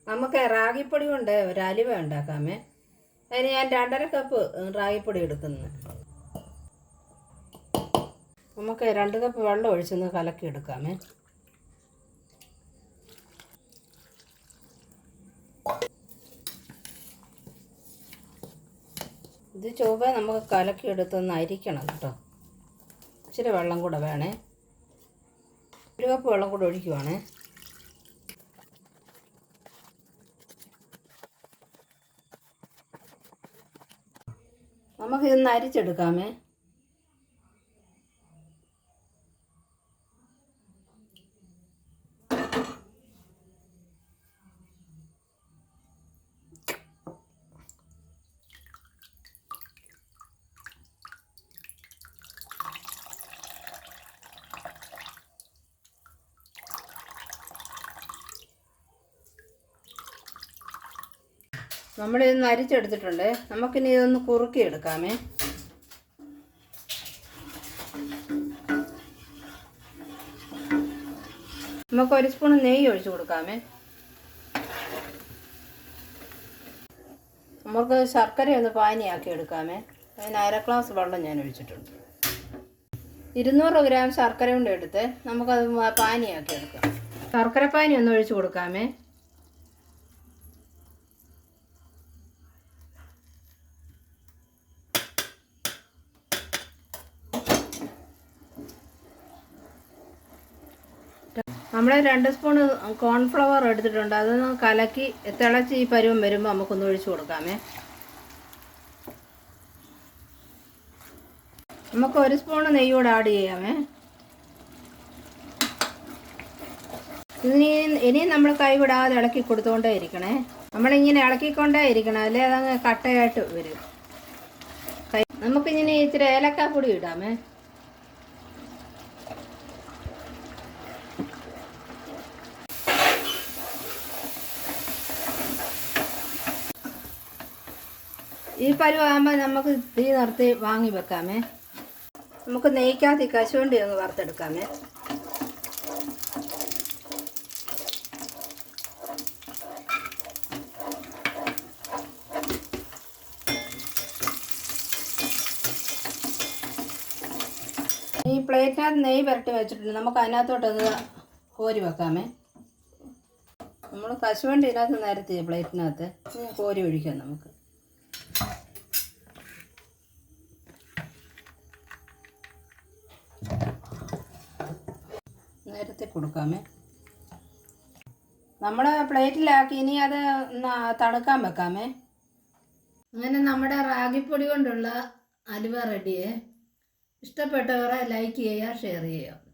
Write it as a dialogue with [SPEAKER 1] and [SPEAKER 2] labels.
[SPEAKER 1] നമുക്ക് റാഗിപ്പൊടി കൊണ്ട് ഒരു അലുവ ഉണ്ടാക്കാമേ. അതിന് ഞാൻ 2.5 കപ്പ് റാഗിപ്പൊടി എടുക്കുന്നു. നമുക്ക് 2 കപ്പ് വെള്ളം ഒഴിച്ചൊന്ന് കലക്കി എടുക്കാമേ. ഇത് ചൊവ്വ നമുക്ക് കലക്കി എടുത്തൊന്ന് അരിക്കണം കേട്ടോ. ഇച്ചിരി വെള്ളം കൂടെ വേണേ. 1 കപ്പ് വെള്ളം കൂടെ ഒഴിക്കുവാണേ. നമുക്കിതൊന്ന് അരിച്ചെടുക്കാമേ. നമ്മളിതൊന്ന് അരിച്ചെടുത്തിട്ടുണ്ട്. നമുക്കിനി ഇതൊന്ന് കുറുക്കി എടുക്കാമേ. നമുക്ക് 1 സ്പൂൺ നെയ്യ് ഒഴിച്ച് കൊടുക്കാമേ. നമുക്ക് ശർക്കര ഒന്ന് പാനിയാക്കി എടുക്കാമേ. അതിന് 1/2 ഗ്ലാസ് വെള്ളം ഞാൻ ഒഴിച്ചിട്ടുണ്ട്. 200 ഗ്രാം ശർക്കര കൊണ്ട് എടുത്ത് നമുക്കത് പാനിയാക്കി എടുക്കാം. ശർക്കര പാനി ഒന്ന് ഒഴിച്ച് കൊടുക്കാമേ. നമ്മൾ 2 സ്പൂൺ കോൺഫ്ലവർ എടുത്തിട്ടുണ്ട്. അതൊന്ന് കലക്കി തിളച്ച് ഈ പരുവം വരുമ്പോൾ നമുക്കൊന്ന് ഒഴിച്ച് കൊടുക്കാമേ. നമുക്ക് 1 സ്പൂൺ നെയ്യ് കൂടെ ആഡ് ചെയ്യാമേ. ഇനിയും നമ്മൾ കൈവിടാതെ ഇളക്കി കൊടുത്തുകൊണ്ടേ ഇരിക്കണേ. നമ്മളിങ്ങനെ ഇളക്കിക്കൊണ്ടേ ഇരിക്കണം, അല്ലേ അതങ്ങ് കട്ടയായിട്ട് വരും. നമുക്കിങ്ങനെ ഇച്ചിരി ഏലക്കാപ്പൊടി ഇടാമേ. ഈ പരുവാകുമ്പോൾ നമുക്ക് തീ നിർത്തി വാങ്ങി വെക്കാമേ. നമുക്ക് നെയ്ക്കകത്ത് കശുവണ്ടി ഒന്ന് വറുത്തെടുക്കാമേ. ഈ പ്ലേറ്റിനകത്ത് നെയ്യ് പുരട്ടി വെച്ചിട്ടുണ്ട്. നമുക്ക് അതിനകത്തോട്ടൊന്ന് കോരി വെക്കാമേ. നമ്മൾ കശുവണ്ടി ഇതിനകത്ത് നിരത്തി പ്ലേറ്റിനകത്ത് കോരി ഒഴിക്കാം. നമുക്ക് നേരത്തെ കൊടുക്കാമേ. നമ്മുടെ പ്ലേറ്റിലാക്കി ഇനി അത് തണുക്കാൻ വെക്കാമേ. അങ്ങനെ നമ്മുടെ റാഗിപ്പൊടി കൊണ്ടുള്ള അലുവ റെഡിയേ. ഇഷ്ടപ്പെട്ടവരെ ലൈക്ക് ചെയ്യുക, ഷെയർ ചെയ്യുക.